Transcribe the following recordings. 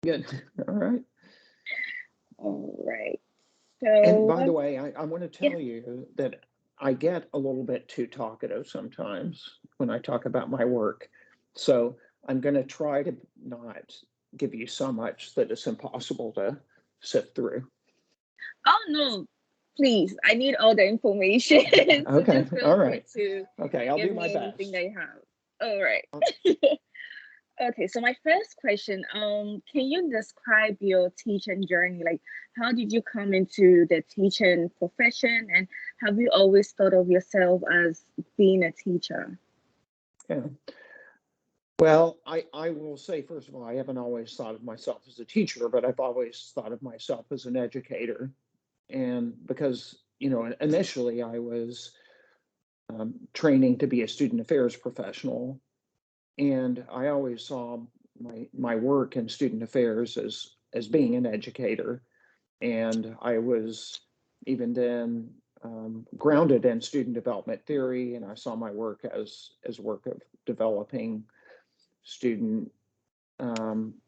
Good. All right. All right. And So by the what? way, I want to Yeah. tell you that I get a little bit too talkative sometimes when I talk about my work. So I'm going to try to not give you so much that it's impossible to sift through. Oh no, please. I need all the information. So Okay. just feel All free right. to Okay. I'll give do my me anything best. that you have. All right. Uh, Okay, so my first question, can you describe your teaching journey? Like, how did you come into the teaching profession, and have you always thought of yourself as being a teacher? Yeah. Well, I will say, first of all, I haven't always thought of myself as a teacher, but I've always thought of myself as an educator. And because, initially I was training to be a student affairs professional, and I always saw my work in student affairs as being an educator. And I was even then grounded in student development theory, and I saw my work as work of developing student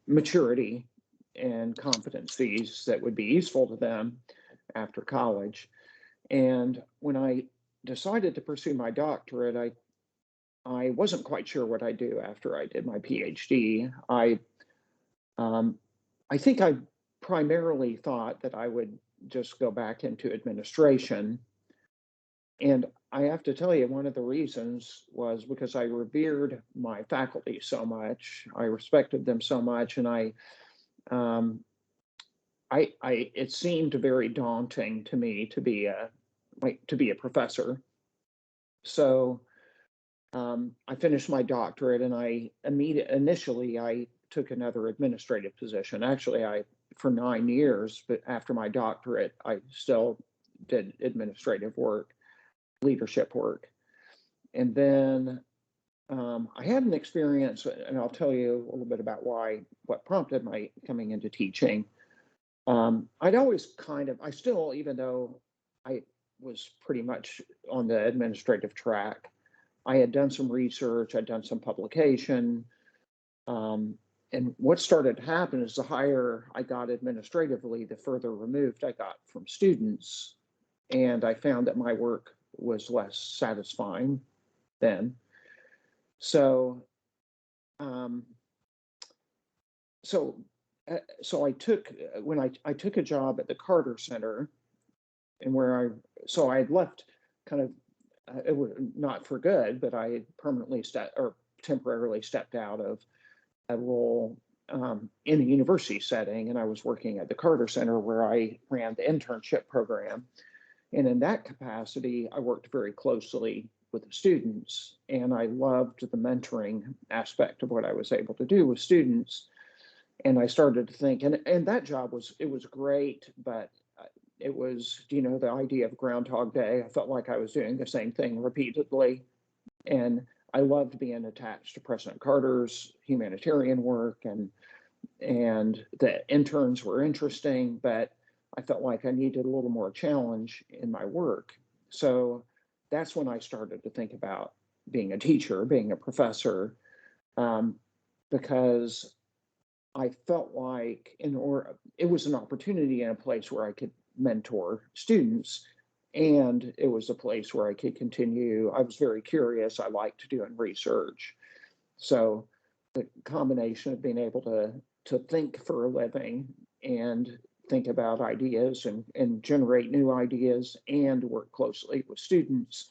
maturity and competencies that would be useful to them after college. And when I decided to pursue my doctorate, I wasn't quite sure what I'd do after I did my PhD. Um, I think I primarily thought that I would just go back into administration. And I have to tell you, one of the reasons was because I revered my faculty so much. I respected them so much, and um, it seemed very daunting to me to be a professor. So I finished my doctorate, and initially I took another administrative position. Actually, I for 9 years, but after my doctorate, I still did administrative work, leadership work, and then I had an experience, and I'll tell you a little bit about what prompted my coming into teaching. I'd always I still, even though I was pretty much on the administrative track, I had done some research, I'd done some publication. Um, and what started to happen is the higher I got administratively, the further removed I got from students. And I found that my work was less satisfying then. So, um, so, so I took when I took a job at the Carter Center, and so I had left kind of it was not for good, but I had permanently stepped or temporarily stepped out of a role in a university setting, and I was working at the Carter Center where I ran the internship program. And in that capacity, I worked very closely with the students, and I loved the mentoring aspect of what I was able to do with students. And I started to think, and that job was great, but it was, the idea of Groundhog Day. I felt like I was doing the same thing repeatedly, and I loved being attached to President Carter's humanitarian work, and the interns were interesting, but I felt like I needed a little more challenge in my work. So that's when I started to think about being a teacher, being a professor, um, because I felt like it was an opportunity in a place where I could mentor students, and it was a place where I could continue. I was very curious. I liked doing research. So the combination of being able to think for a living and think about ideas and generate new ideas and work closely with students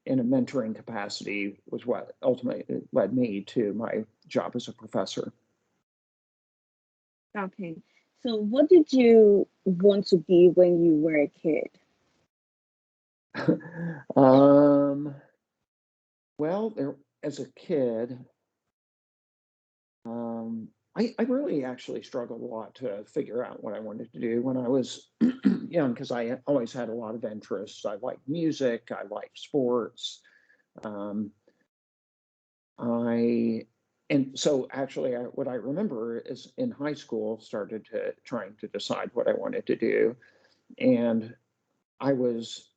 in a mentoring capacity was what ultimately led me to my job as a professor. Okay. So what did you want to be when you were a kid? um, well, as a kid, I really actually struggled a lot to figure out what I wanted to do when I was young because I always had a lot of interests. I liked music, I liked sports. Um, I and so actually, what I remember is in high school started to trying to decide what I wanted to do, and I was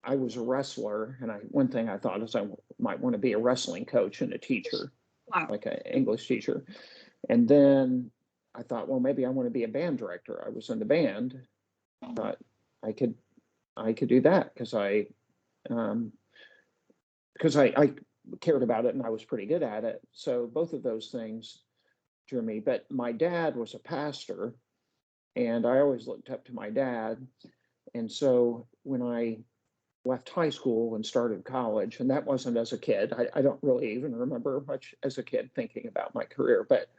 I was a wrestler, and one thing I thought is I might want to be a wrestling coach and a teacher, Wow. like an English teacher. And then I thought, well, maybe I want to be a band director. I was in the band. Thought I could do that um, because I cared about it and I was pretty good at it. So both of those things drew me. But my dad was a pastor, and I always looked up to my dad. And so when I left high school and started college, and that wasn't as a kid, I don't really even remember much as a kid thinking about my career. But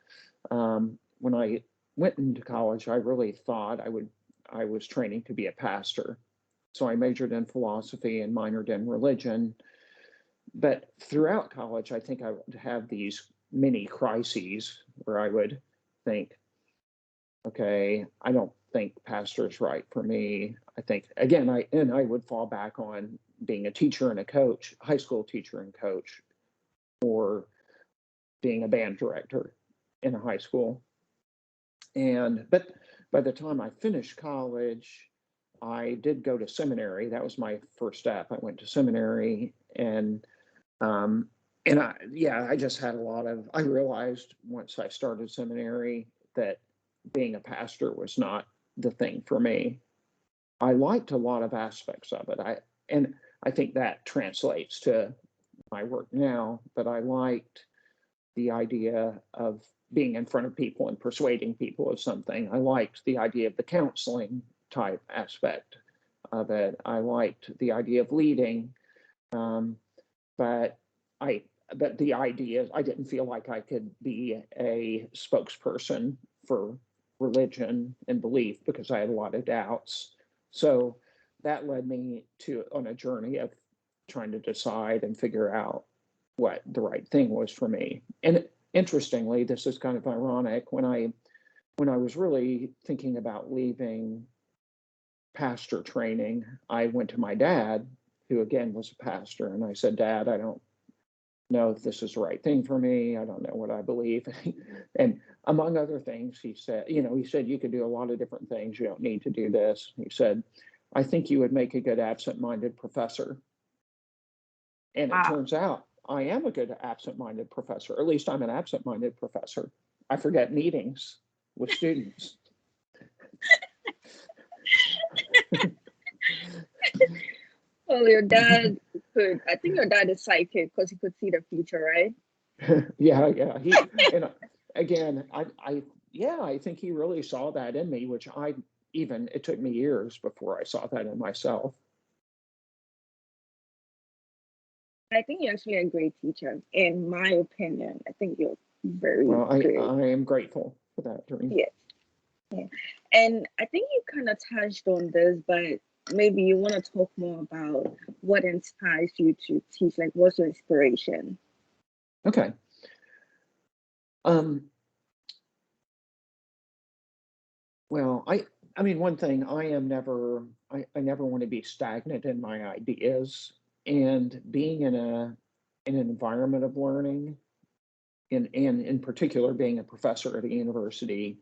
when I went into college, I really thought I was training to be a pastor. So I majored in philosophy and minored in religion. But throughout college, I think I would have these mini crises where I would think, okay, I don't think pastor's right for me. I think again, I would fall back on being a teacher and a coach, high school teacher and coach, or being a band director in a high school. And but by the time I finished college, I did go to seminary. That was my first step. I went to seminary, um, and I just had a lot of. I realized once I started seminary that being a pastor was not the thing for me. I liked a lot of aspects of it. I think that translates to my work now, but I liked the idea of being in front of people and persuading people of something. I liked the idea of the counseling type aspect of it. I liked the idea of leading, but I but the idea I didn't feel like I could be a spokesperson for religion and belief because I had a lot of doubts. So that led me to on a journey of trying to decide and figure out what the right thing was for me. And interestingly, this is kind of ironic, when I was really thinking about leaving pastor training, I went to my dad, who again was a pastor, and I said, Dad, I don't know if this is the right thing for me. I don't know what I believe. And among other things, he said, you could do a lot of different things. You don't need to do this. He said, I think you would make a good absent-minded professor. And it Wow. turns out I am a good absent-minded professor. At least I'm an absent-minded professor. I forget meetings with students. Well, your dad could, I think your dad is psychic because he could see the future, right? Yeah. And again, I think he really saw that in me, which it took me years before I saw that in myself. I think you're actually a great teacher, in my opinion. I think you're very Well, good. I am grateful for that, Doreen. Yes. Yeah. And I think you kind of touched on this, but maybe you want to talk more about what inspires you to teach. Like, what's your inspiration? Okay. Um, well, I mean, one thing I never want to be stagnant in my ideas, and being in an environment of learning, and in particular being a professor at a university,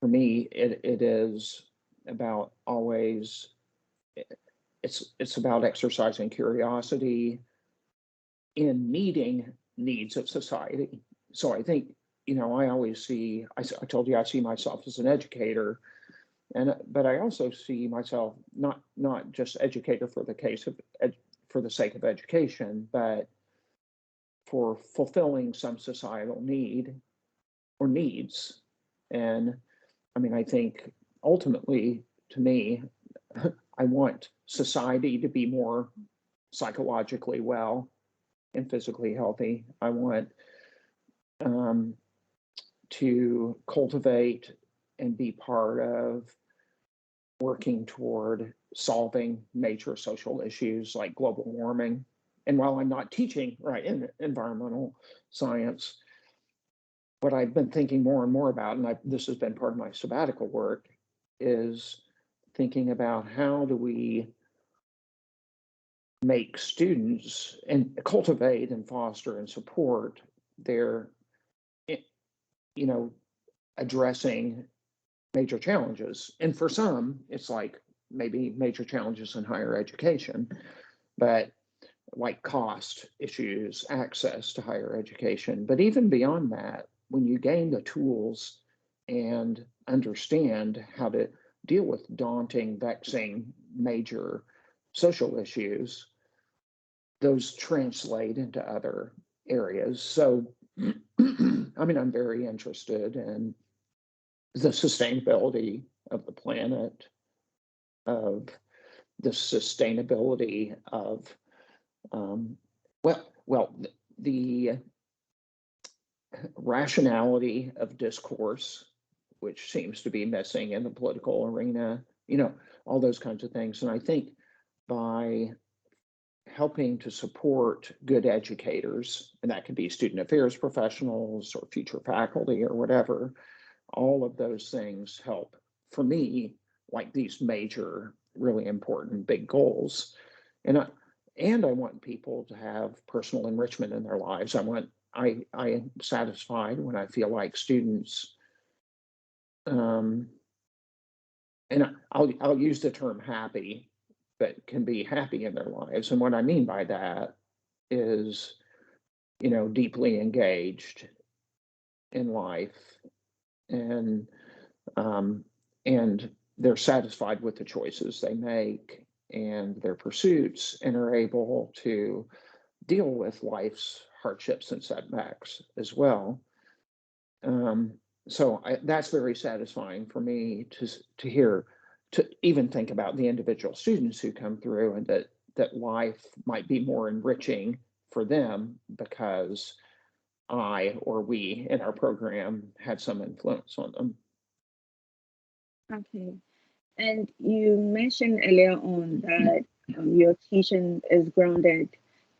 for me, it is about always, it's about exercising curiosity in meeting needs of society. So I think, I always I told you I see myself as an educator, but I also see myself not just educator for the case of for the sake of education, but for fulfilling some societal need or needs. And I mean, I think ultimately, to me, I want society to be more psychologically well and physically healthy. I want um, to cultivate and be part of working toward solving major social issues like global warming. And while I'm not teaching right in environmental science, what I've been thinking more and more about, and this has been part of my sabbatical work, is thinking about how do we make students and cultivate and foster and support their, you know, addressing major challenges. And for some, it's like maybe major challenges in higher education, but like cost issues, access to higher education. But even beyond that, when you gain the tools and understand how to deal with daunting, vexing, major social issues, those translate into other areas. So, I mean, I'm very interested in the sustainability of the planet, of the sustainability of, um, the rationality of discourse, which seems to be missing in the political arena, all those kinds of things. And I think by helping to support good educators, and that could be student affairs professionals or future faculty or whatever, all of those things help for me, like these major, really important big goals. And I want people to have personal enrichment in their lives. I am satisfied when I feel like students, and I'll use the term happy, but can be happy in their lives. And what I mean by that is, deeply engaged in life, and um, and they're satisfied with the choices they make and their pursuits, and are able to deal with life's hardships and setbacks as well. Um, that's very satisfying for me to hear, to even think about the individual students who come through, and that life might be more enriching for them because I or we in our program had some influence on them. Okay. And you mentioned earlier on that your teaching is grounded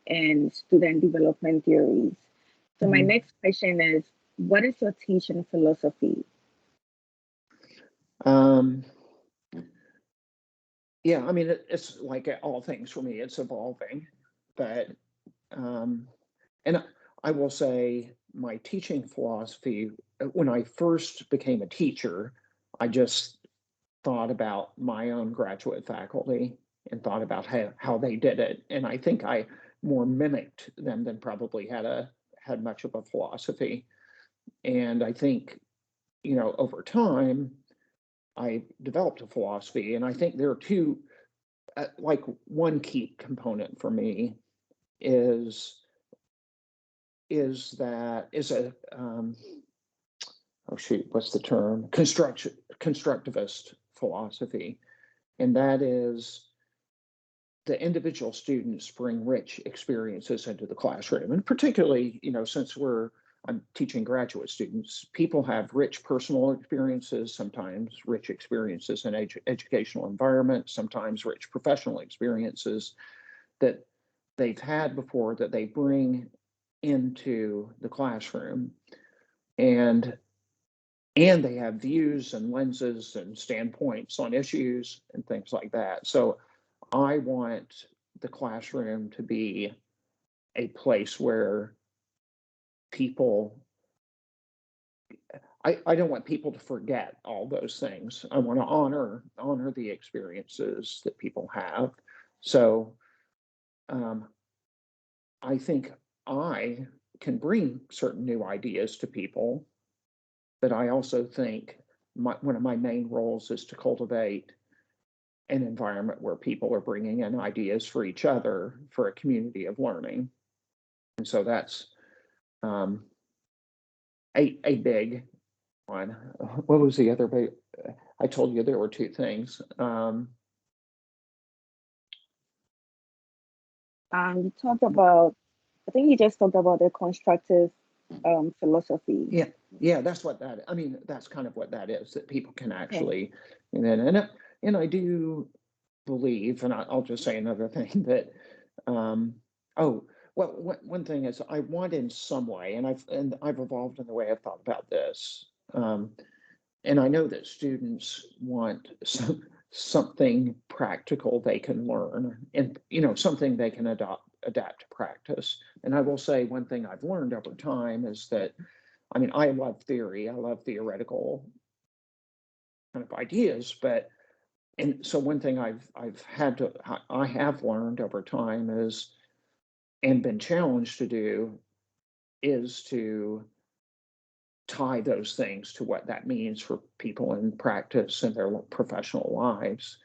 in student development theories. So my Mhm. next question is, what is your teaching philosophy? Um, yeah, I mean, it's like all things for me, it's evolving, but and I will say my teaching philosophy, when I first became a teacher, I just thought about my own graduate faculty and thought about how they did it. And I think I more mimicked them than probably had much of a philosophy. And I think, over time, I developed a philosophy. And I think there are two, like one key component for me is is a oh shoot, what's the term? Constructivist philosophy, and that is the individual students bring rich experiences into the classroom, and particularly, since I'm teaching graduate students, people have rich personal experiences, sometimes rich experiences in educational environments, sometimes rich professional experiences that they've had before that they bring into the classroom, and they have views and lenses and standpoints on issues and things like that. So I want the classroom to be a place where people, I don't want people to forget all those things. I want to honor the experiences that people have. So um, I think I can bring certain new ideas to people, but I also think one of my main roles is to cultivate an environment where people are bringing in ideas for each other for a community of learning. And so that's um, a big one. What was the other big? I told you there were two things. You talked about, I think you just talked about the constructive philosophy. Yeah, that's what that. I mean, that's kind of what that is. That people can Okay. actually, and I do believe, and I'll just say another thing that, oh, well, one thing is I want in some way, and I've evolved in the way I've thought about this. And I know that students want something practical they can learn, and something they can adapt to practice. And I will say one thing I've learned over time is that, I mean, I love theory, I love theoretical kind of ideas, but and so one thing I have learned over time is, and been challenged to do, is to tie those things to what that means for people in practice and their professional lives.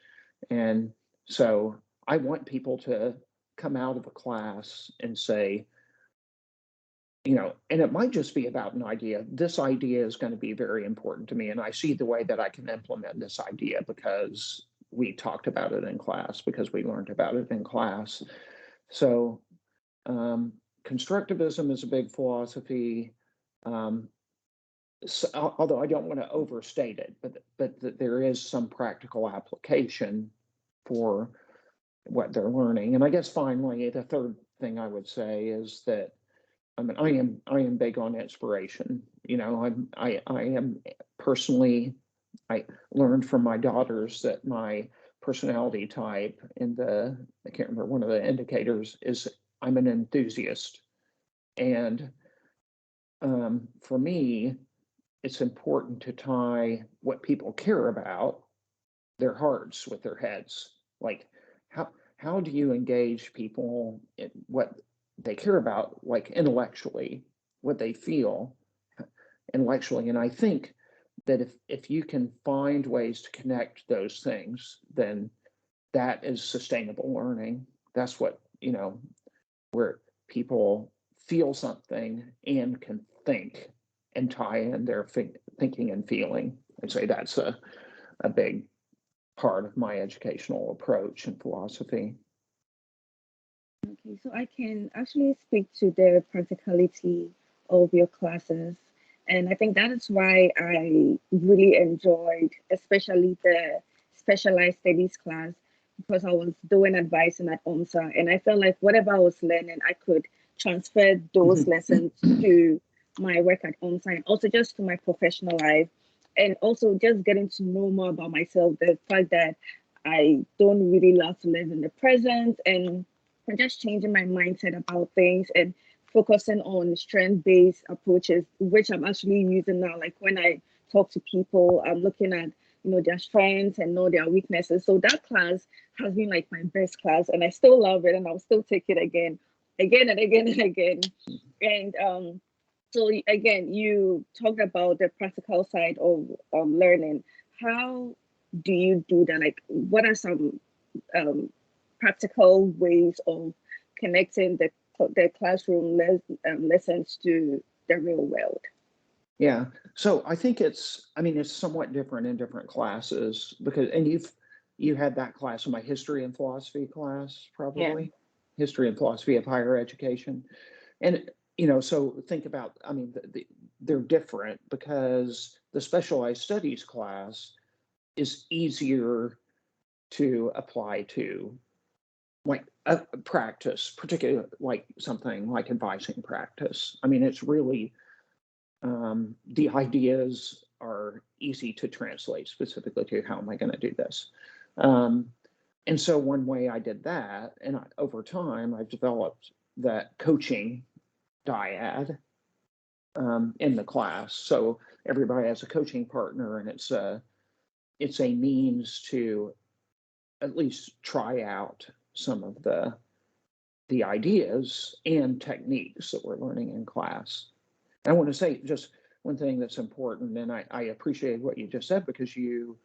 And so I want people to come out of a class and say, and it might just be about an idea. This idea is going to be very important to me. And I see the way that I can implement this idea because we talked about it in class, because we learned about it in class. So constructivism is a big philosophy. So, although I don't want to overstate it, but that there is some practical application for what they're learning. And I guess finally, the third thing I would say is that I am big on inspiration. I am personally, I learned from my daughters that my personality type I can't remember, one of the indicators is I'm an enthusiast. And for me, it's important to tie what people care about, their hearts, with their heads. Like, how do you engage people in what they care about, like intellectually, what they feel intellectually? And I think that if you can find ways to connect those things, then that is sustainable learning. That's what, where people feel something and can think and tie in their thinking and feeling. I'd say that's a big part of my educational approach and philosophy. Okay, so I can actually speak to the practicality of your classes. And I think that is why I really enjoyed, especially the specialized studies class, because I was doing advising at OMSA. And I felt like whatever I was learning, I could transfer those lessons to my work at OMSA and also just to my professional life. And also just getting to know more about myself, the fact that I don't really love to live in the present and just changing my mindset about things and focusing on strength-based approaches, which I'm actually using now. Like when I talk to people, I'm looking at their strengths and know their weaknesses. So that class has been like my best class, and I still love it, and I'll still take it again and again and again. And so again, you talked about the practical side of learning. How do you do that? Like, what are some um, practical ways of connecting the classroom lessons to the real world? Yeah. So I think it's somewhat different in different classes because, and you had that class in my history and philosophy class, Yeah. probably history and philosophy of higher education. And, so think about, they're different because the specialized studies class is easier to apply to like a practice, particularly like something like advising practice. It's really the ideas are easy to translate specifically to how am I going to do this. Um, and so one way I did that, and over time I've developed that coaching dyad in the class. So everybody has a coaching partner, and it's a means to at least try out some of the ideas and techniques that we're learning in class. I want to say just one thing that's important, and I appreciate what you just said because you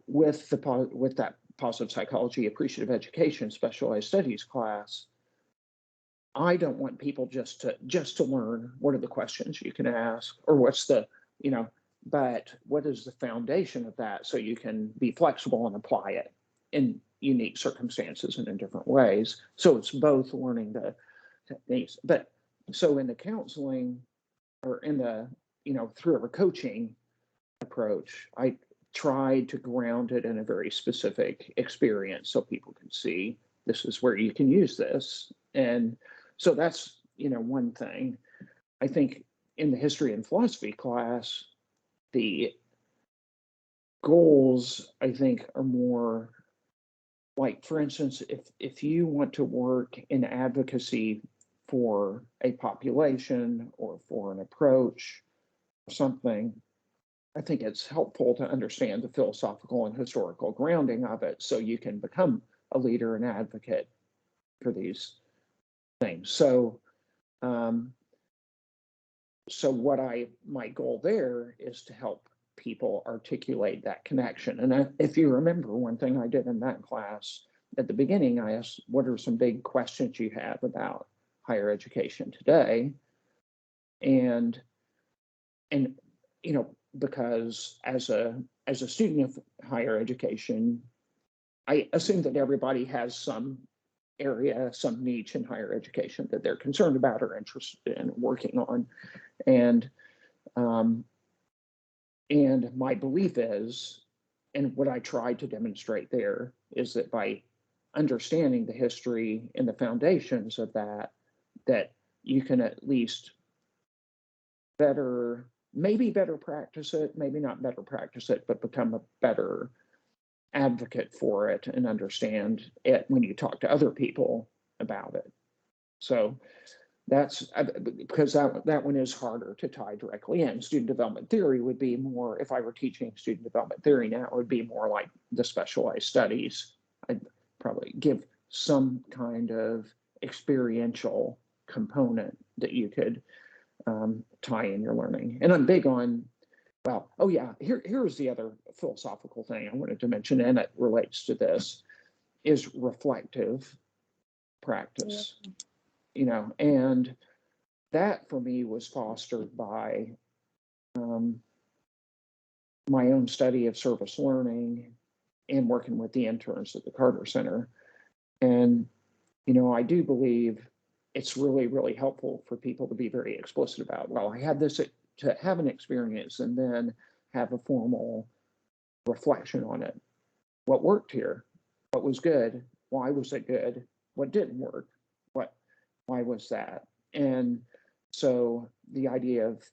with with that positive psychology, appreciative education, specialized studies class, I don't want people just to learn what are the questions you can ask or what's the but what is the foundation of that so you can be flexible and apply it in unique circumstances and in different ways. So it's both learning the techniques, but so in the counseling or in the through our coaching approach, I tried to ground it in a very specific experience so people can see this is where you can use this. And so that's one thing. I think in the history and philosophy class, the goals I think are more like, for instance, if you want to work in advocacy for a population or for an approach or something, I think it's helpful to understand the philosophical and historical grounding of it so you can become a leader and advocate for these things. So, so my goal there is to help people articulate that connection. And if you remember, one thing I did in that class at the beginning, I asked, what are some big questions you have about higher education today? And because as a student of higher education, I assume that everybody has some area, some niche in higher education that they're concerned about or interested in working on. And my belief is, and what I tried to demonstrate there, is that by understanding the history and the foundations of that you can at least maybe better practice it, maybe not better practice it, but become a better advocate for it and understand it when you talk to other people about it. So that's because that one is harder to tie directly in. Student development theory would be more, if I were teaching student development theory now, it would be more like the specialized studies. I'd probably give some kind of experiential component that you could tie in your learning. And I'm big on, here's the other philosophical thing I wanted to mention, and it relates to this, is reflective practice. And that for me was fostered by my own study of service learning and working with the interns at the Carter Center. And, I do believe it's really, really helpful for people to be very explicit about, well, I had this, to have an experience and then have a formal reflection on it. What worked here? What was good? Why was it good? What didn't work? Why was that? And so the idea of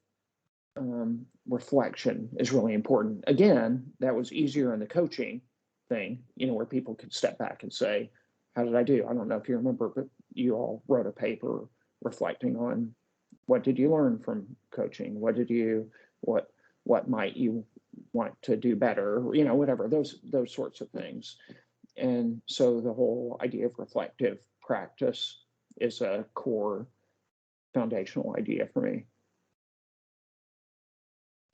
reflection is really important. Again, that was easier in the coaching thing, where people could step back and say, how did I do? I don't know if you remember, but you all wrote a paper reflecting on what did you learn from coaching? What might you want to do better? Whatever, those sorts of things. And so the whole idea of reflective practice is a core foundational idea for me.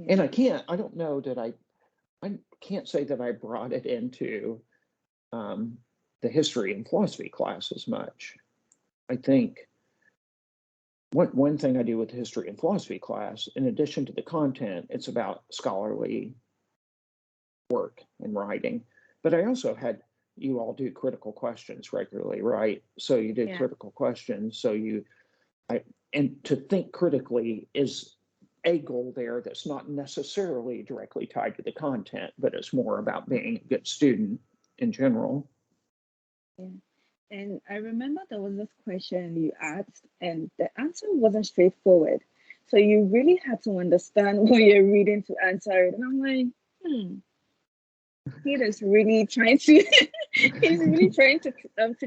And I don't know that I can't say that I brought it into the history and philosophy class as much. I think one thing I do with the history and philosophy class, in addition to the content, it's about scholarly work and writing. But I also had you all do critical questions regularly, right? So you did critical questions. So and to think critically is a goal there that's not necessarily directly tied to the content, but it's more about being a good student in general. Yeah. And I remember there was this question you asked, and the answer wasn't straightforward. So you really had to understand what you're reading to answer it. And I'm like, Peter's really trying to he's really trying to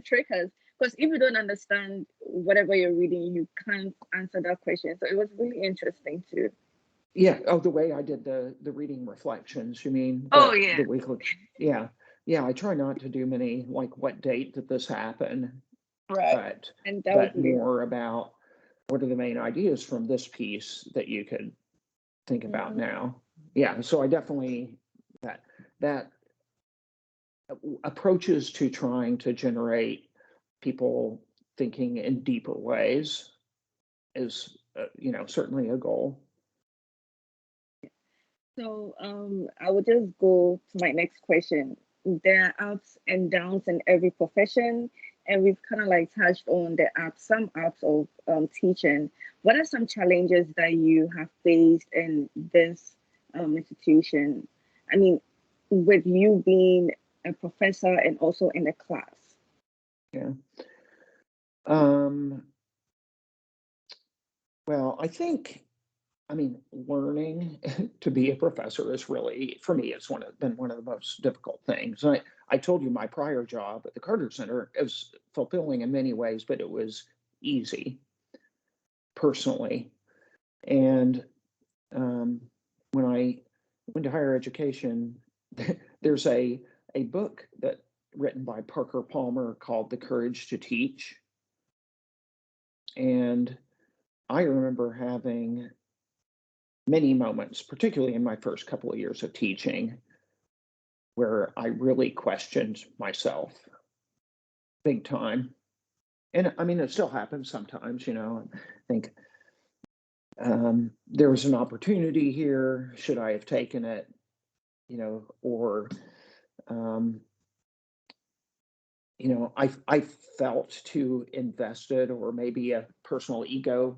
trick us. Because if you don't understand whatever you're reading, you can't answer that question. So it was really interesting too. Yeah. Oh, the way I did the reading reflections, you mean? Yeah. The weekly. Yeah. Yeah. I try not to do many, like what date did this happen? Right. But more about what are the main ideas from this piece that you could think about now. Yeah. So I definitely that approaches to trying to generate people thinking in deeper ways is certainly a goal. So I will just go to my next question. There are ups and downs in every profession, and we've kind of like touched on some ups of teaching. What are some challenges that you have faced in this institution? I mean, with you being a professor and also in the class. Yeah. Well, learning to be a professor is really, for me, it's been one of the most difficult things. I told you my prior job at the Carter Center is fulfilling in many ways, but it was easy personally. And when I went to higher education, there's a book that written by Parker Palmer called The Courage to Teach. And I remember having many moments, particularly in my first couple of years of teaching, where I really questioned myself big time. And I mean, it still happens sometimes, you know. I think there was an opportunity here. Should I have taken it? You know, or um, you know, I felt too invested, or maybe a personal ego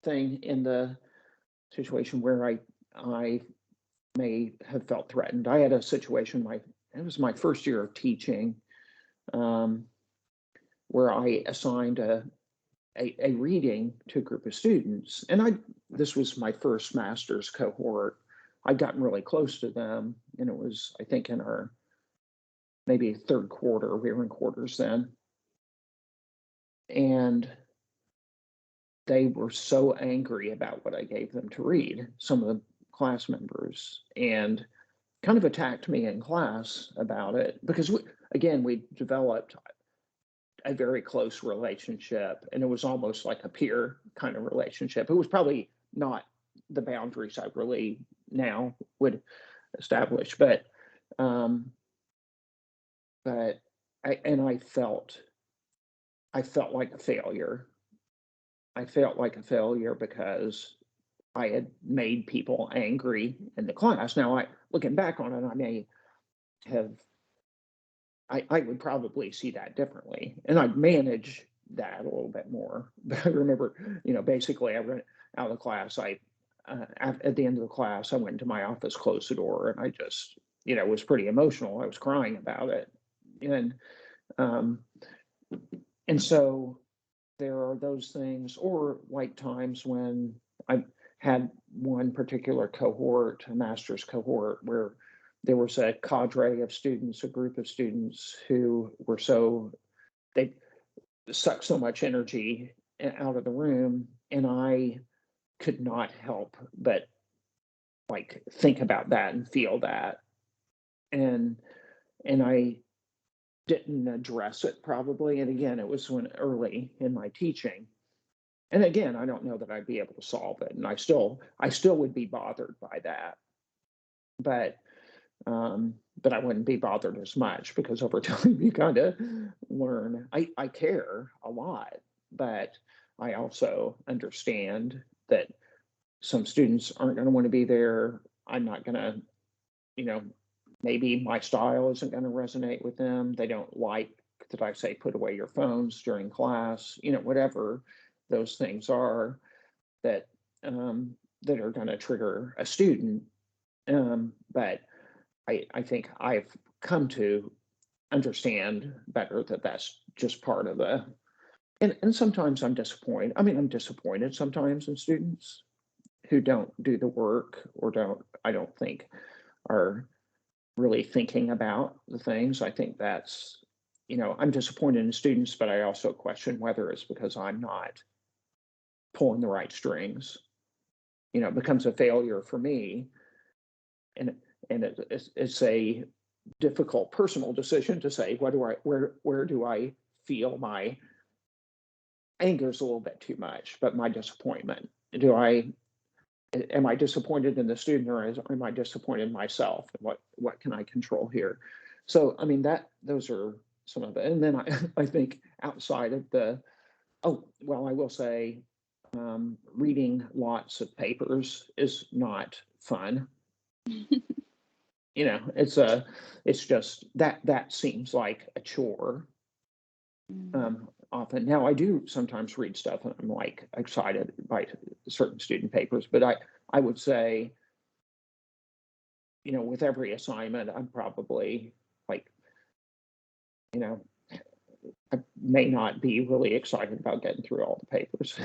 thing in the situation where I may have felt threatened. I had a situation. It was my first year of teaching, um, where I assigned a reading to a group of students, and this was my first master's cohort. I'd gotten really close to them, and it was, I think, in our maybe third quarter. We were in quarters then, and they were so angry about what I gave them to read, some of the class members, and kind of attacked me in class about it because again, we developed a very close relationship, and it was almost like a peer kind of relationship. It was probably not the boundaries I really now would establish, um, but I felt like a failure. I felt like a failure because I had made people angry in the class. Now, looking back on it, I may have, I would probably see that differently, and I'd manage that a little bit more. But I remember, you know, basically, I went out of the class. At the end of the class, I went into my office, closed the door, and I just, you know, was pretty emotional. I was crying about it, and um, and so there are those things, or like times when I had one particular cohort, a master's cohort, where there was a cadre of students, a group of students who were they sucked so much energy out of the room, and I could not help but like think about that and feel that. And I didn't address it probably. And again, it was when early in my teaching. And again, I don't know that I'd be able to solve it. And I still would be bothered by that. But but I wouldn't be bothered as much because over time you kind of learn. I care a lot, but I also understand that some students aren't going to want to be there. I'm not going to, you know, maybe my style isn't going to resonate with them. They don't like that I say put away your phones during class, you know, whatever those things are that that are going to trigger a student. But I think I've come to understand better that that's just part of the, and sometimes I'm disappointed. I mean, I'm disappointed sometimes in students who don't do the work, or I don't think are really thinking about the things. I think that's, you know, I'm disappointed in students, but I also question whether it's because I'm not pulling the right strings. You know, it becomes a failure for me, and it's a difficult personal decision to say, where do I feel my anger is a little bit too much, but my disappointment, am I disappointed in the student, or am I disappointed in myself? And what can I control here? So I mean, those are some of it. And then I think outside of oh, well, I will say, reading lots of papers is not fun. You know, it's just that seems like a chore. Often now, I do sometimes read stuff and I'm like excited by certain student papers, but I would say, you know, with every assignment, I'm probably like, you know, I may not be really excited about getting through all the papers.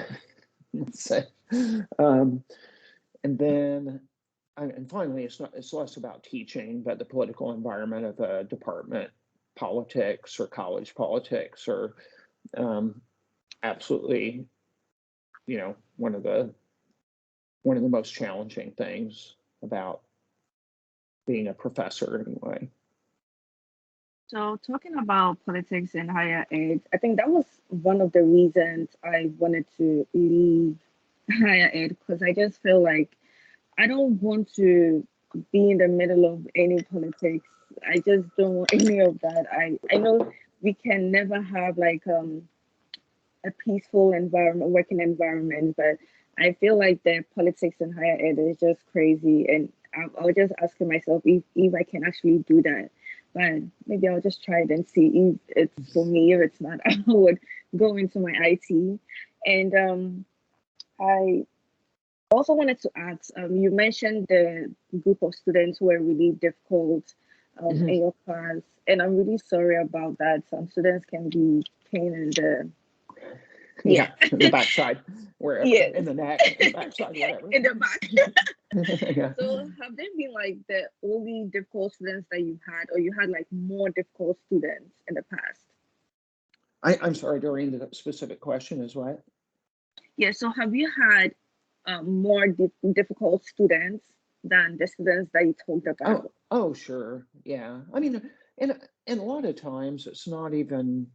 Let's say, and then, and finally, it's less about teaching, but the political environment of a department, politics or college politics, or absolutely, you know, one of the most challenging things about being a professor anyway. So, talking about politics in higher ed, I think that was one of the reasons I wanted to leave higher ed because I just feel like I don't want to be in the middle of any politics. I just don't want any of that. I know we can never have like a peaceful environment, working environment, but I feel like the politics in higher ed is just crazy, and I was just asking myself if I can actually do that. But maybe I'll just try it and see if it's for me. If it's not, I would go into my IT. And I also wanted to ask, you mentioned the group of students who were really difficult Mhm. in your class, and I'm really sorry about that. Some students can be pain in the yeah, Yeah, the backside, wherever, yes, in the neck, in the backside, whatever. in the back. Yeah. So have they been like the only difficult students that you had, or you had like more difficult students in the past? I'm sorry, Doreen, the specific question is what? Yeah, so have you had more difficult students than the students that you talked about? Oh, sure. Yeah. I mean, and a lot of times it's not even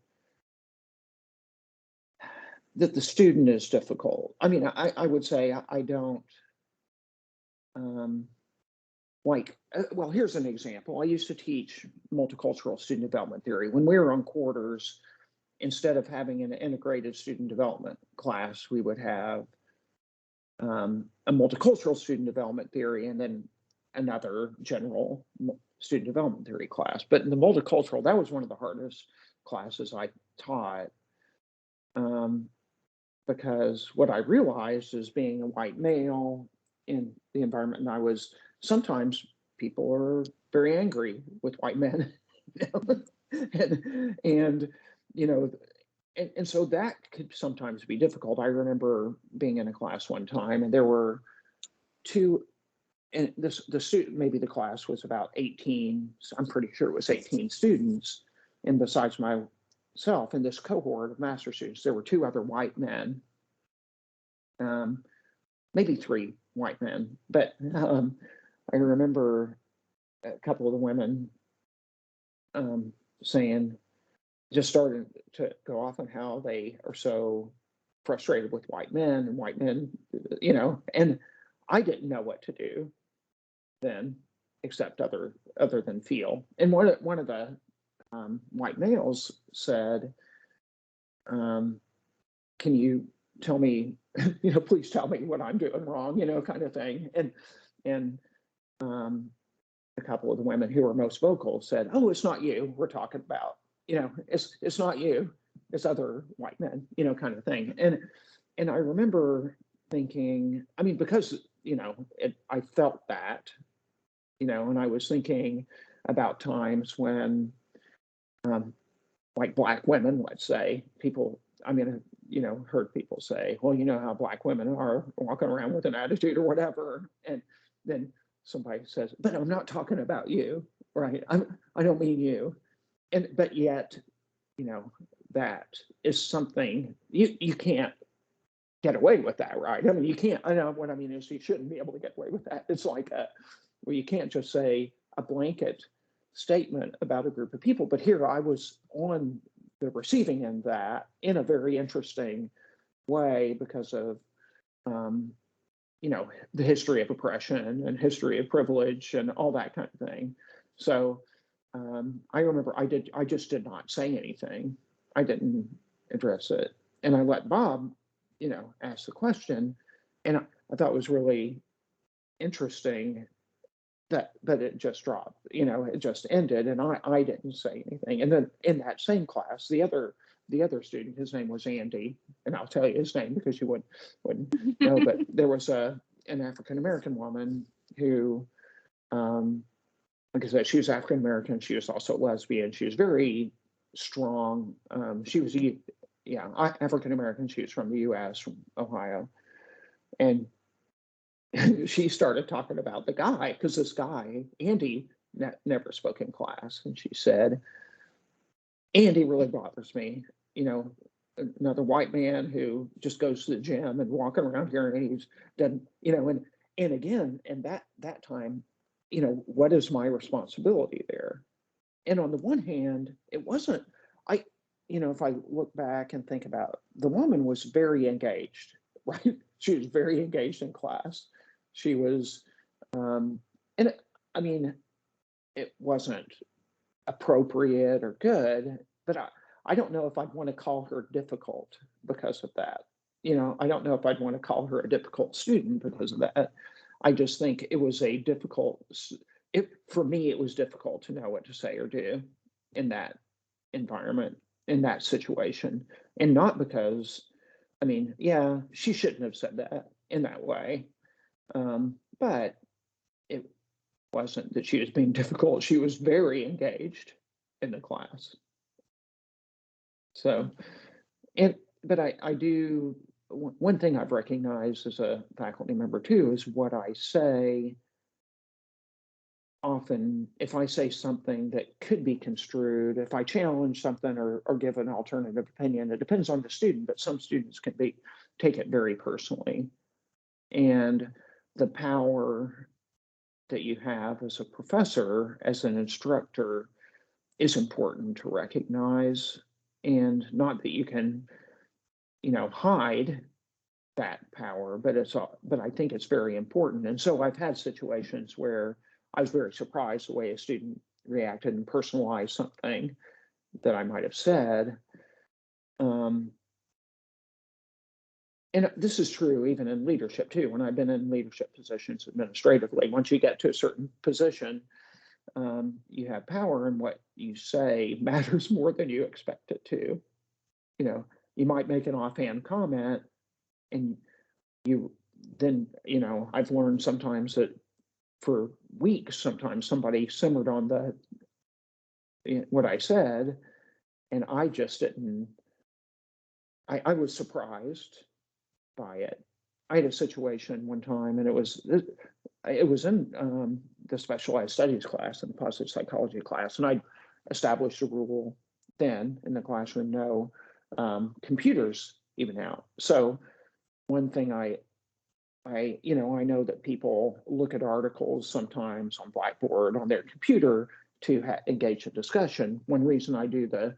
that the student is difficult. I mean, I would say I don't um, like, well, here's an example. I used to teach multicultural student development theory. When we were on quarters, instead of having an integrated student development class, we would have a multicultural student development theory and then another general student development theory class. But in the multicultural, that was one of the hardest classes I taught, um, because what I realized is being a white male in the environment, and I was sometimes people are very angry with white men, you know, and you know, and so that could sometimes be difficult. I remember being in a class one time, and there were two, and the student, maybe the class was about 18. I'm pretty sure it was 18 students, and besides myself in this cohort of master students, there were two other white men, um, maybe three white men, but I remember a couple of the women um, saying, just started to go off on how they are so frustrated with white men and white men, and I didn't know what to do then, except other than feel. And one of the white males said, um, "Can you tell me, please tell me what I'm doing wrong, kind of thing." And um, a couple of the women who were most vocal said, "Oh, it's not you we're talking about. It's not you. It's other white men, kind of thing." And I remember thinking, I mean, because I felt that, and I was thinking about times when, um, like black women, let's say, people, I mean, heard people say, well, you know how black women are walking around with an attitude or whatever. And then somebody says, but I'm not talking about you, right? I don't mean you. But yet, you know, that is something you can't get away with that, right? I mean, you can't, I know what I mean is you shouldn't be able to get away with that. It's like well, you can't just say a blanket statement about a group of people. But here I was on the receiving end of that in a very interesting way because of, um, the history of oppression and history of privilege and all that kind of thing. So I remember I just did not say anything. I didn't address it. And I let Bob, ask the question. And I thought it was really interesting that it just dropped, it just ended, and I didn't say anything. And then in that same class, the other student, his name was Andy, and I'll tell you his name because you wouldn't know, but there was an African American woman who, like I said, she was African American. She was also lesbian. She was very strong. She was yeah, African American. She was from the U.S., from Ohio, and she started talking about the guy because this guy, Andy, never spoke in class. And she said, Andy really bothers me. You know, another white man who just goes to the gym and walking around here and he's done, and again, and that time, what is my responsibility there? And on the one hand, it wasn't, I, if I look back and think about, the woman was very engaged, right? She was very engaged in class. She was And I mean, it wasn't appropriate or good, but I don't know if I'd want to call her difficult because of that. I don't know if I'd want to call her a difficult student because of that. I just think it was a difficult, for me, it was difficult to know what to say or do in that environment, in that situation. And not because, I mean, yeah, she shouldn't have said that in that way. But it wasn't that she was being difficult. She was very engaged in the class. So, but I do, one thing I've recognized as a faculty member too is what I say. Often, if I say something that could be construed, if I challenge something or give an alternative opinion, it depends on the student, but some students can take it very personally. And the power that you have as a professor, as an instructor, is important to recognize. And not that you can, hide that power, but I think it's very important. And so I've had situations where I was very surprised the way a student reacted and personalized something that I might have said. And this is true even in leadership too. When I've been in leadership positions administratively, once you get to a certain position, you have power, and what you say matters more than you expect it to. You might make an offhand comment, and I've learned sometimes that for weeks, sometimes somebody simmered on what I said, and I just didn't. I was surprised by it. I had a situation one time, and it was in the specialized studies class, in the positive psychology class, and I established a rule then in the classroom: no computers even out. So one thing I know that people look at articles sometimes on Blackboard on their computer to engage a discussion. One reason I do the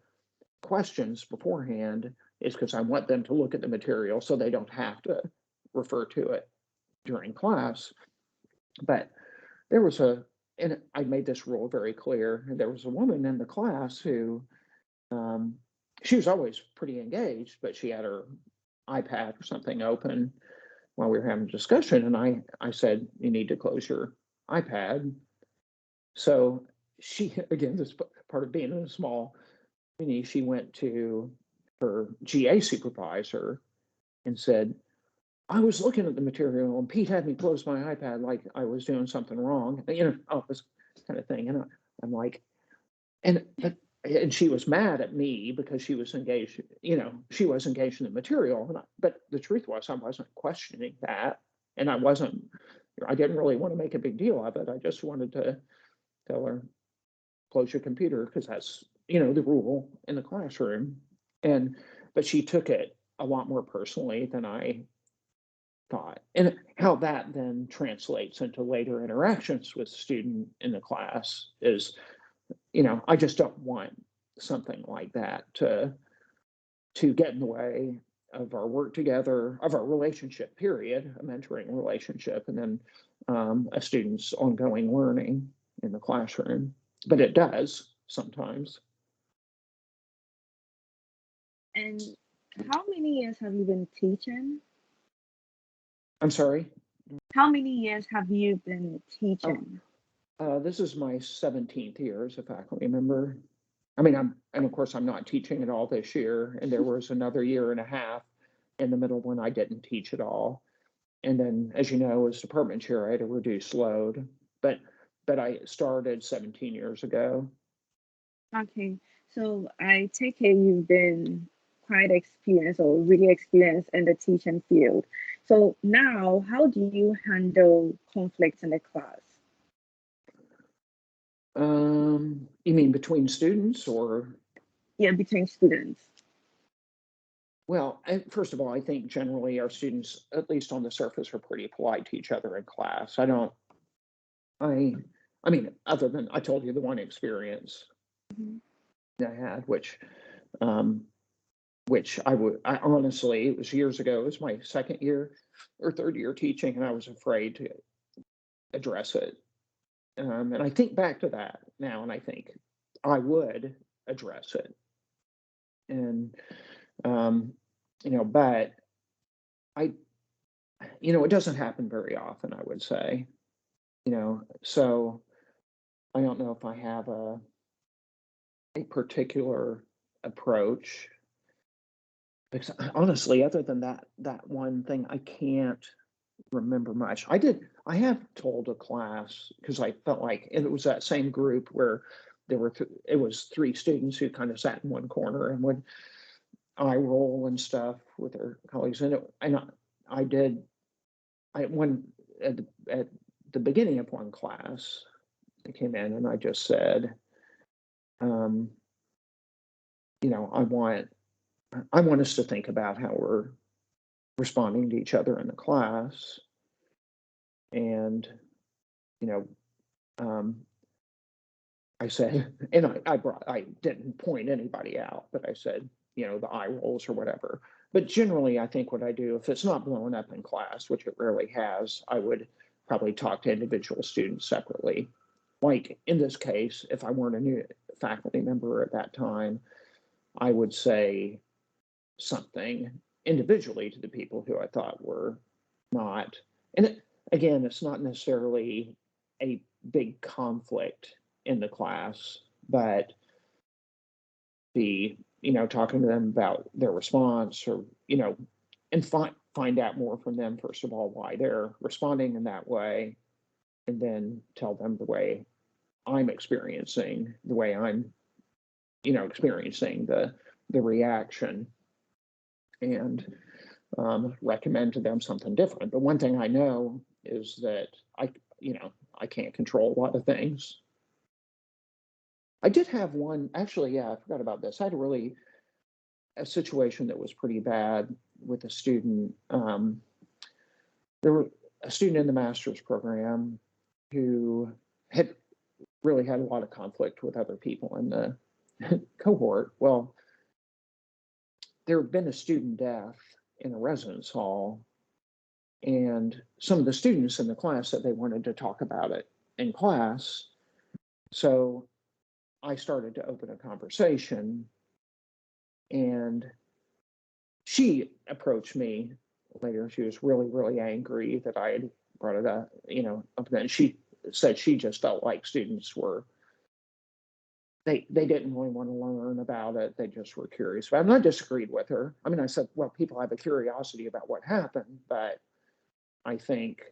questions beforehand is because I want them to look at the material so they don't have to refer to it during class. But and I made this rule very clear. There was a woman in the class who, she was always pretty engaged, but she had her iPad or something open while we were having a discussion. And I said, you need to close your iPad. So she, again, this part of being in a small community, she went to her GA supervisor and said, I was looking at the material and Pete had me close my iPad like I was doing something wrong, this kind of thing. And I'm like, and she was mad at me because she was engaged, she was engaged in the material. But the truth was I wasn't questioning that. And I didn't really want to make a big deal of it. I just wanted to tell her, close your computer, because that's, the rule in the classroom. But she took it a lot more personally than I thought. And how that then translates into later interactions with student in the class is, I just don't want something like that to get in the way of our work together, of our relationship, period, a mentoring relationship, and then a student's ongoing learning in the classroom. But it does sometimes. And how many years have you been teaching? I'm sorry? How many years have you been teaching? This is my 17th year as a faculty member. I mean, and of course I'm not teaching at all this year, and there was another year and a half in the middle when I didn't teach at all. And then, as you know, as department chair, I had a reduced load, but I started 17 years ago. Okay, so I take it you've been quite experienced or really experienced in the teaching field. So now, how do you handle conflicts in the class? You mean between students or? Yeah, between students. Well, first of all, I think generally our students, at least on the surface, are pretty polite to each other in class. I mean, other than I told you the one experience I had, which I honestly, it was years ago, it was my second year or third year teaching, and I was afraid to address it. And I think back to that now, and I think I would address it. And um, but I, it doesn't happen very often, I would say. So I don't know if I have a particular approach because honestly, other than that one thing, I can't remember much. I have told a class because I felt like and it was that same group where it was three students who kind of sat in one corner and would eye roll and stuff with their colleagues. I did I when at the beginning of one class, I came in and I just said, um, I want us to think about how we're responding to each other in the class, and you know, um, I said, and I didn't point anybody out, but I said, the eye rolls or whatever. But generally, I think what I do, if it's not blowing up in class, which it rarely has, I would probably talk to individual students separately. Like in this case, if I weren't a new faculty member at that time, I would say something individually to the people who I thought were not. And again, it's not necessarily a big conflict in the class, but talking to them about their response or, and find out more from them, first of all, why they're responding in that way, and then tell them the way I'm experiencing, the way I'm, experiencing the reaction, and recommend to them something different. But one thing I know is that I can't control a lot of things. I did have one, actually, yeah, I forgot about this. I had a situation that was pretty bad with a student. There were a student in the master's program who had really had a lot of conflict with other people in the cohort. Well, there had been a student death in a residence hall, and some of the students in the class said they wanted to talk about it in class. So I started to open a conversation, and she approached me later. She was really, really angry that I had brought it up, up then. She said she just felt like students were they didn't really want to learn about it. They just were curious. But I disagreed with her. I mean, I said, well, people have a curiosity about what happened, but I think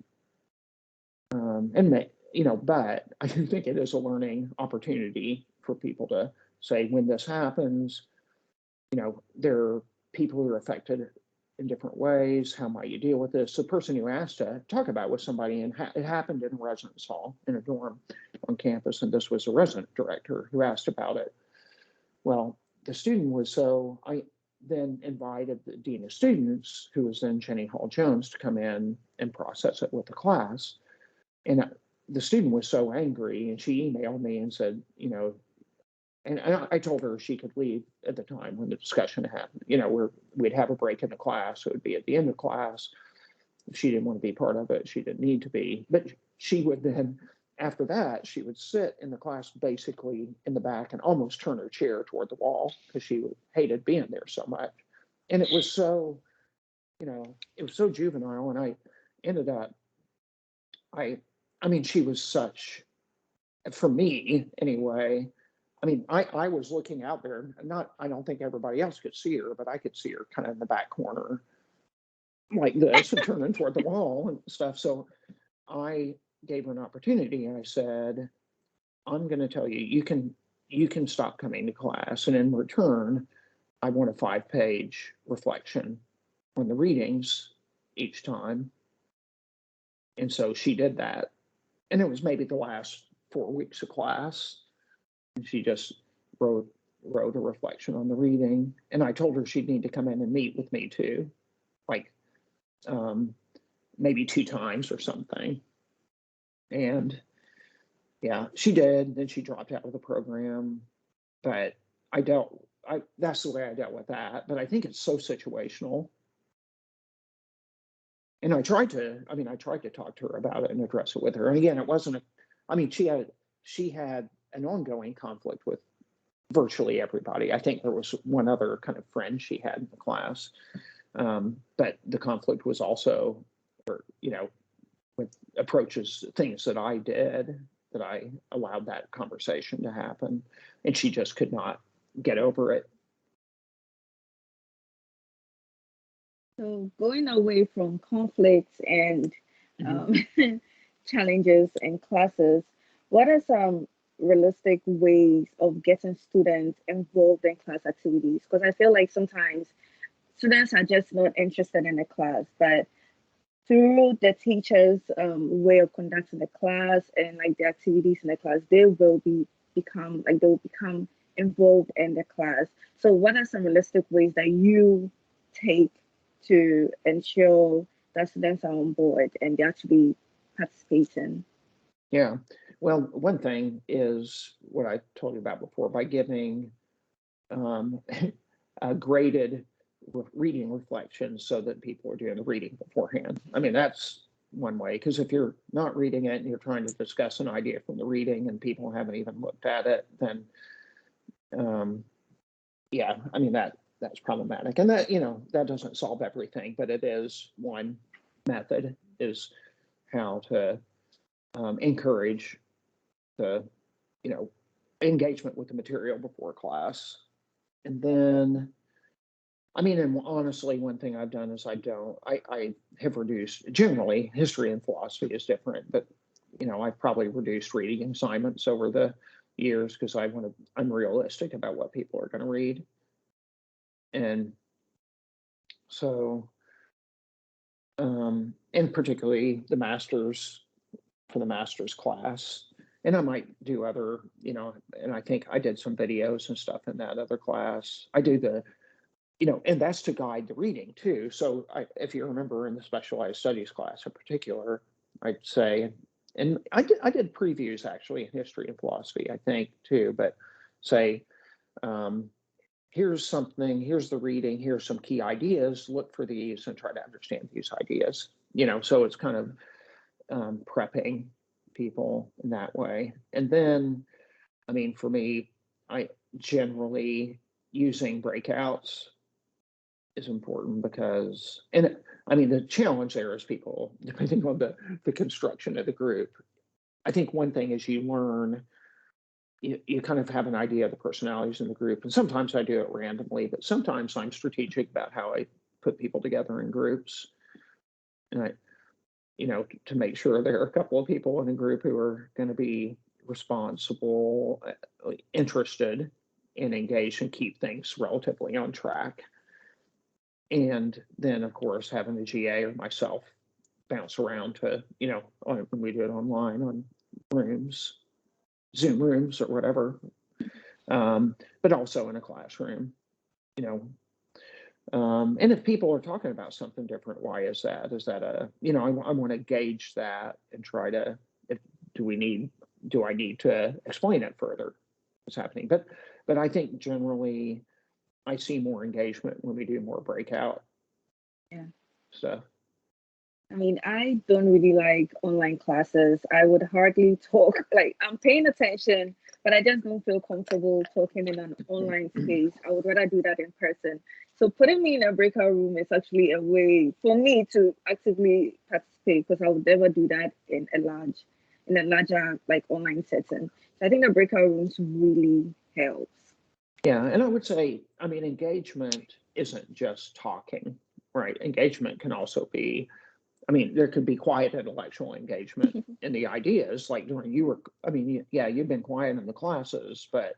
but I do think it is a learning opportunity for people to say when this happens, there are people who are affected in different ways. How might you deal with this? The person who asked to talk about it with somebody, and it happened in a residence hall in a dorm on campus, and this was a resident director who asked about it. Well, the student was I then invited the dean of students, who was then Jenny Hall Jones, to come in and process it with the class. And the student was so angry, and she emailed me and said, and I told her she could leave at the time when the discussion happened. We'd have a break in the class. So it would be at the end of class. If she didn't want to be part of it, she didn't need to be. But she would then, after that, she would sit in the class basically in the back and almost turn her chair toward the wall because she hated being there so much. And it was so, it was so juvenile. And I ended up, I mean, she was such, for me anyway. I mean, I was looking out there, I don't think everybody else could see her, but I could see her kind of in the back corner like this and turning toward the wall and stuff. So I gave her an opportunity, and I said, I'm going to tell you, you can stop coming to class. And in return, I want a 5-page reflection on the readings each time. And so she did that. And it was maybe the last 4 weeks of class. And she just wrote a reflection on the reading. And I told her she'd need to come in and meet with me too, like maybe 2 times or something. And yeah, she did. Then she dropped out of the program. But that's the way I dealt with that. But I think it's so situational. And I tried to, I tried to talk to her about it and address it with her. And again, it wasn't she had an ongoing conflict with virtually everybody. I think there was one other kind of friend she had in the class. But the conflict was also, you know, with approaches, things that I did, that I allowed that conversation to happen. And she just could not get over it. So going away from conflicts and um, challenges in classes, what are some realistic ways of getting students involved in class activities? Because I feel like sometimes students are just not interested in the class, but through the teacher's way of conducting the class and like the activities in the class, they will become involved in the class. So what are some realistic ways that you take to ensure that students are on board and they actually participating? Yeah. Well, one thing is what I told you about before, by giving um, graded reading reflections so that people are doing the reading beforehand. I mean, that's one way, because if you're not reading it and you're trying to discuss an idea from the reading and people haven't even looked at it, then yeah, I mean, that's problematic. And that, that doesn't solve everything, but it is one method, is how to encourage the, engagement with the material before class. And then, I mean, and honestly, one thing I've done is I have reduced, generally, history and philosophy is different, but, I've probably reduced reading assignments over the years because I'm realistic about what people are going to read. And so, and particularly for the master's class, and I might do other, and I think I did some videos and stuff in that other class. I do and that's to guide the reading too. So if you remember in the specialized studies class in particular, I'd say, and I did previews actually in history and philosophy, I think too, but say, here's the reading, here's some key ideas, look for these and try to understand these ideas, so it's kind of prepping people in that way. And then, I mean, for me, I generally using breakouts is important because, and I mean, the challenge there is people, depending on the construction of the group. I think one thing is you learn, you kind of have an idea of the personalities in the group. And sometimes I do it randomly, but sometimes I'm strategic about how I put people together in groups. And to make sure there are a couple of people in a group who are going to be responsible, interested, and engaged, and keep things relatively on track. And then, of course, having the GA or myself bounce around to, when we do it online on rooms, Zoom rooms or whatever, but also in a classroom, and if people are talking about something different, why is that? Is that I want to gauge that and try to, do I need to explain it further what's happening? But I think generally I see more engagement when we do more breakout stuff. I mean, I don't really like online classes. I would hardly talk, like, I'm paying attention, but I just don't feel comfortable talking in an online space. I would rather do that in person. So putting me in a breakout room is actually a way for me to actively participate, because I would never do that in a larger like online setting. So I think the breakout rooms really helps. Yeah, and I would say, I mean, engagement isn't just talking, right? Engagement can also be, I mean, there could be quiet intellectual engagement in the ideas, like during you've been quiet in the classes, but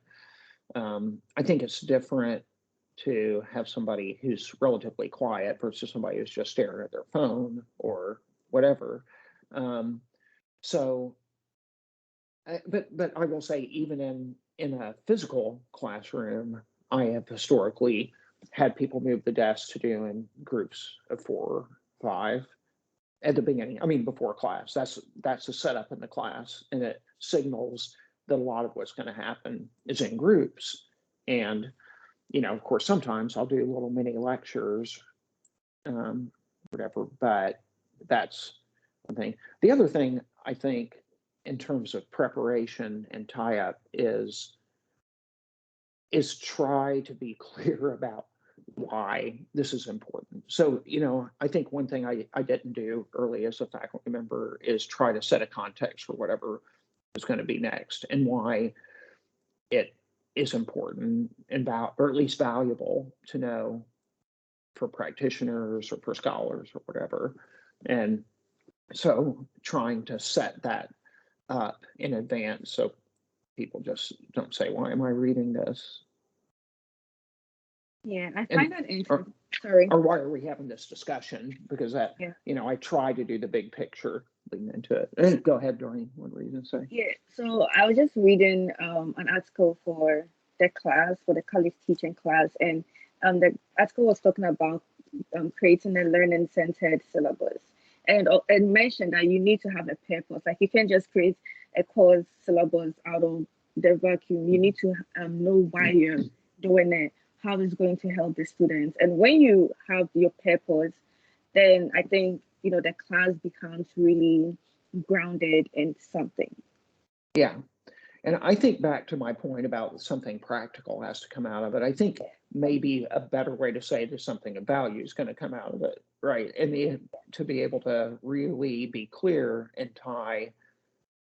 I think it's different to have somebody who's relatively quiet versus somebody who's just staring at their phone or whatever. So, but I will say, even in a physical classroom, I have historically had people move the desks to do in groups of 4 or 5 at the beginning. I mean, before class. That's a setup in the class, and it signals that a lot of what's going to happen is in groups. And of course, sometimes I'll do little mini lectures, whatever. But that's one thing. The other thing I think in terms of preparation and tie-up is try to be clear about why this is important. So, I think one thing I didn't do early as a faculty member is try to set a context for whatever is going to be next and why it is important and or at least valuable to know for practitioners or for scholars or whatever. And so trying to set that up in advance so people just don't say, why am I reading this? Yeah, I And find that interesting. Sorry. or why are we having this discussion? Because that, Yeah. I try to do the big picture leading into it. Go ahead, Doreen. What were you going to say? Yeah, so I was just reading an article for the class, for the college teaching class, and the article was talking about creating a learning-centered syllabus. And it mentioned that you need to have a purpose. Like, you can't just create a course syllabus out of the vacuum. You need to know why you're doing it, how it's going to help the students. And when you have your purpose, then I think, the class becomes really grounded in something. Yeah. And I think back to my point about something practical has to come out of it. I think maybe a better way to say it is something of value is going to come out of it, right? And to be able to really be clear and tie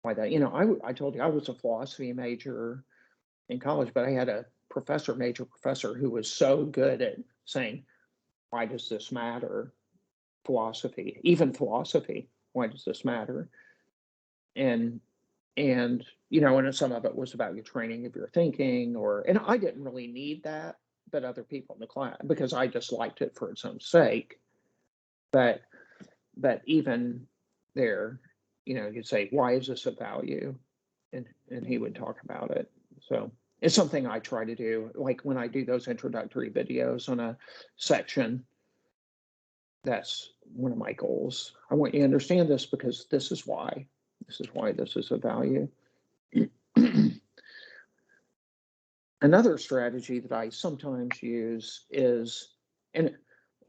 why that, I told you I was a philosophy major in college, but I had a major professor who was so good at saying, why does this matter? Philosophy, even philosophy, why does this matter? And and some of it was about your training of your thinking, and I didn't really need that, but other people in the class, because I just liked it for its own sake. But even there, you'd say, why is this of value? And he would talk about it. So it's something I try to do. Like when I do those introductory videos on a section, that's one of my goals. I want you to understand this because this is why. This is why this is of value. Another strategy that I sometimes use is, and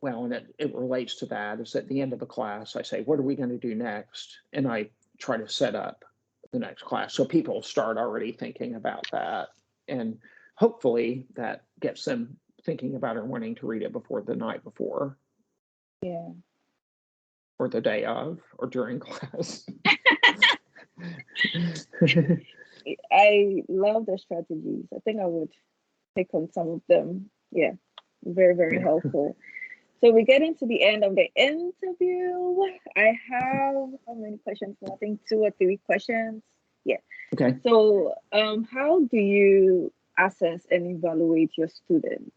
it relates to that, is at the end of a class, I say, what are we going to do next? And I try to set up the next class. So people start already thinking about that. And hopefully that gets them thinking about or wanting to read it before the night before. Yeah. Or the day of, or during class. I love the strategies. I think I would take on some of them. Yeah, very, very helpful. So we're getting to the end of the interview. I have how many questions? I think 2 or 3 questions. Yeah. Okay. So how do you assess and evaluate your students?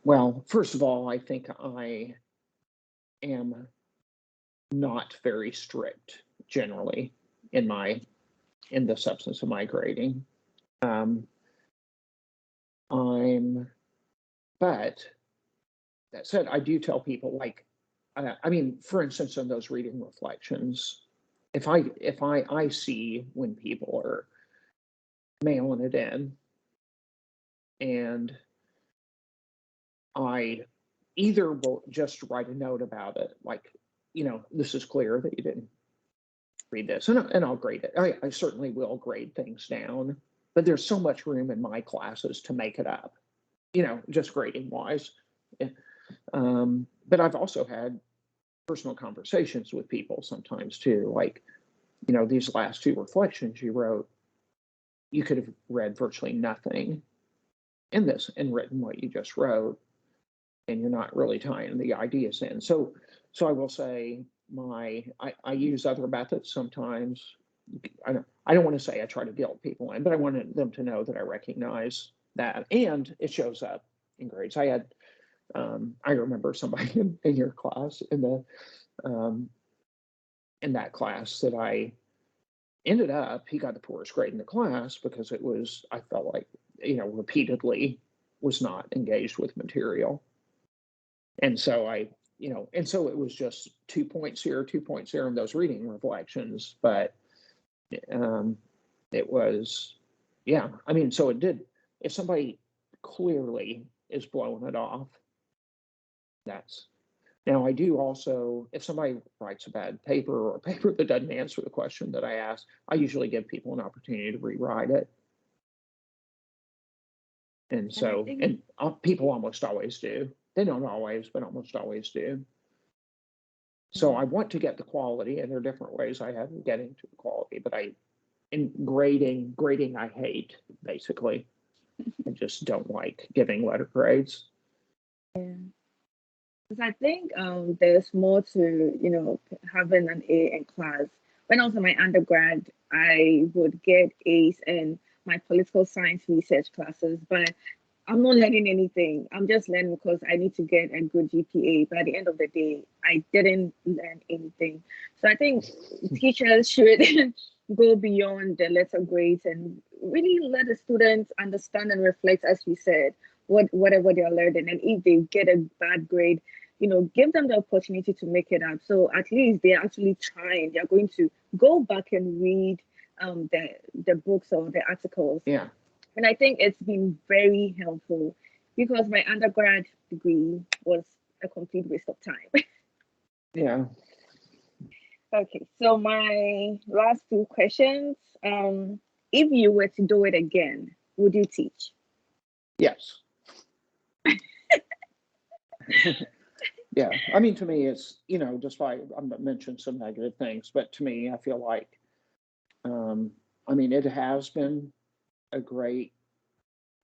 Well, first of all, I think I am not very strict generally in the substance of my grading. But that said, I do tell people, like, for instance, in those reading reflections, if I see when people are mailing it in, and I either will just write a note about it, like, this is clear that you didn't read this, and I'll grade it. I certainly will grade things down, but there's so much room in my classes to make it up, just grading wise. But I've also had personal conversations with people sometimes too, like, these last 2 reflections you wrote, you could have read virtually nothing in this and written what you just wrote, and you're not really tying the ideas in. So I will say I use other methods sometimes. I don't want to say I try to guilt people in, but I wanted them to know that I recognize that, and it shows up in grades. I remember somebody in your class in that class that I ended up, he got the poorest grade in the class because I felt like, repeatedly was not engaged with material. And so it was just 2 points here, 2 points there in those reading reflections. But it was, yeah, I mean, so it did, if somebody clearly is blowing it off, that's, now I do also, if somebody writes a bad paper or a paper that doesn't answer the question that I asked, I usually give people an opportunity to rewrite it. And And I so, think, and people almost always do. They don't always, but almost always do. So I want to get the quality, and there are different ways I have of getting to the quality, but in grading I hate, basically. I just don't like giving letter grades. yeah. Because I think there's more to, having an A in class. When I was in my undergrad, I would get A's in my political science research classes, but I'm not learning anything. I'm just learning because I need to get a good GPA. But at the end of the day, I didn't learn anything. So I think teachers should go beyond the letter grades and really let the students understand and reflect, as we said, whatever they're learning. And if they get a bad grade, give them the opportunity to make it up. So at least they're actually trying. They're going to go back and read the books or the articles. Yeah. And I think it's been very helpful because my undergrad degree was a complete waste of time. Yeah. Okay, so my last two questions. If you were to do it again, would you teach? Yes. Yeah. I mean, to me, it's, despite I mentioned some negative things, but to me, I feel like, I mean, it has been a great,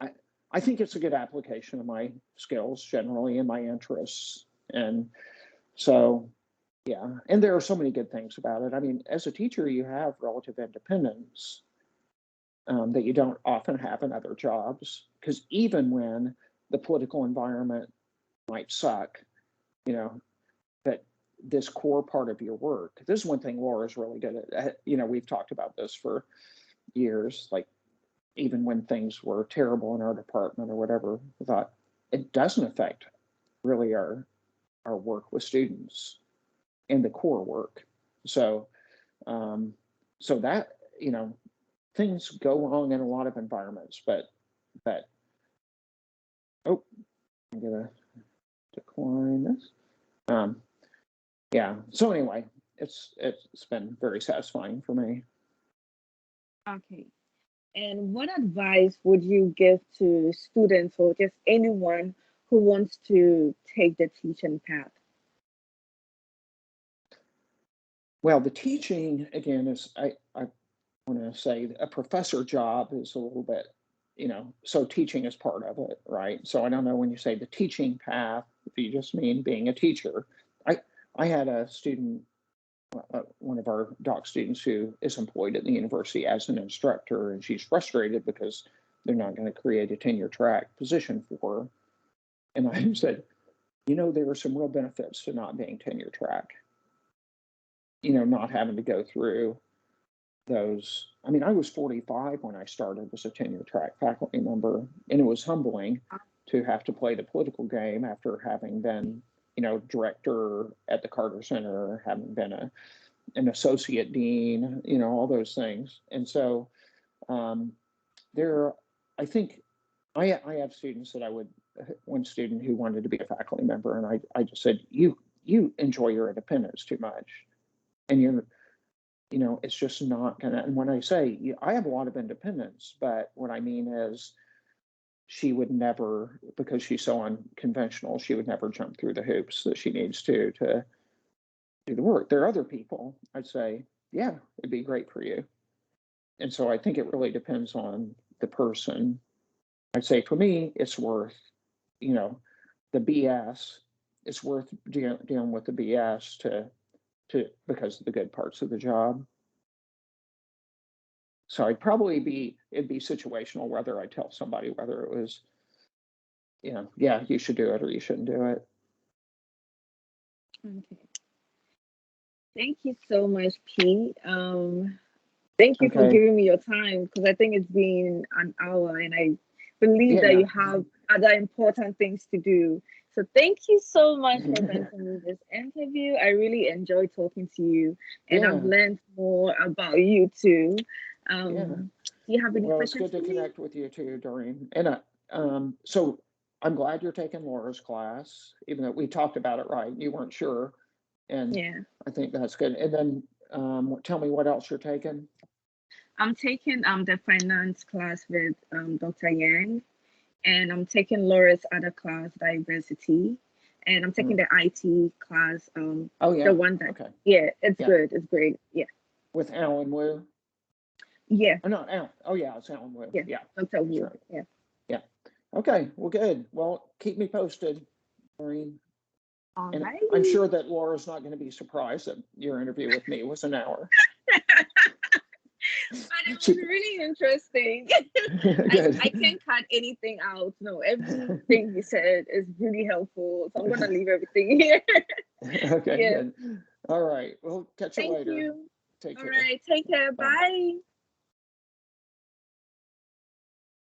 I think it's a good application of my skills generally and my interests. And so, yeah. And there are so many good things about it. I mean, as a teacher, you have relative independence that you don't often have in other jobs. Because even when the political environment might suck, that this core part of your work, this is one thing Laura's really good at. We've talked about this for years, like even when things were terrible in our department or whatever, I thought it doesn't affect really our work with students and the core work. So, so that, things go wrong in a lot of environments, but, oh, I'm gonna decline this. Yeah. So anyway, it's been very satisfying for me. Okay. And what advice would you give to students or just anyone who wants to take the teaching path? Well, the teaching again is I want to say a professor job is a little bit, so teaching is part of it, right? So I don't know when you say the teaching path, if you just mean being a teacher. I had a student, one of our doc students who is employed at the university as an instructor, and she's frustrated because they're not going to create a tenure track position for her. And I said, there are some real benefits to not being tenure track, not having to go through those. I mean, I was 45 when I started as a tenure track faculty member, and it was humbling to have to play the political game after having been, director at the Carter Center, having been an associate dean, all those things. And so there, I think I have students that one student who wanted to be a faculty member, and I just said, you enjoy your independence too much, and it's just not gonna. And when I say I have a lot of independence, but what I mean is she would never, because she's so unconventional, she would never jump through the hoops that she needs to do the work. There are other people I'd say, yeah, it'd be great for you. And so I think it really depends on the person. I'd say for me, it's worth, the BS. It's worth dealing with the BS to because of the good parts of the job. So it'd be situational whether I tell somebody whether it was, yeah, you should do it or you shouldn't do it. Okay. Thank you so much, Pete. Thank you for Okay. giving me your time because I think it's been an hour and I believe that Yeah. you have other important things to do. So thank you so much for granting me this interview. I really enjoyed talking to you and I've Yeah. learned more about you too. Yeah. Do you have any Well, it's questions good to for me? connect with you too, Doreen. And so I'm glad you're taking Laura's class, even though we talked about it, right? You weren't sure, and Yeah. I think that's good. And then tell me what else you're taking. I'm taking the finance class with Dr. Yang, and I'm taking Laura's other class, diversity, and I'm taking Mm. the IT class, Oh the yeah, one that, okay, yeah, it's yeah, good, it's great, yeah, with Alan Wu. yeah, Oh, not Alan. Oh yeah, it's Alan Wu. yeah, Yeah, Dr. that's Wu, right. yeah. Yeah. Okay. Well, good. Well, keep me posted, Maureen. And I'm Alrighty. sure that Laura's not going to be surprised that your interview with me was an hour. But it was She, really interesting. I good. can't cut anything out. No, everything you said is really helpful. So I'm gonna leave everything here. Okay, Yeah. good. All right. We'll catch you Thank later. you. Take All care. right. Take care. Bye. Bye.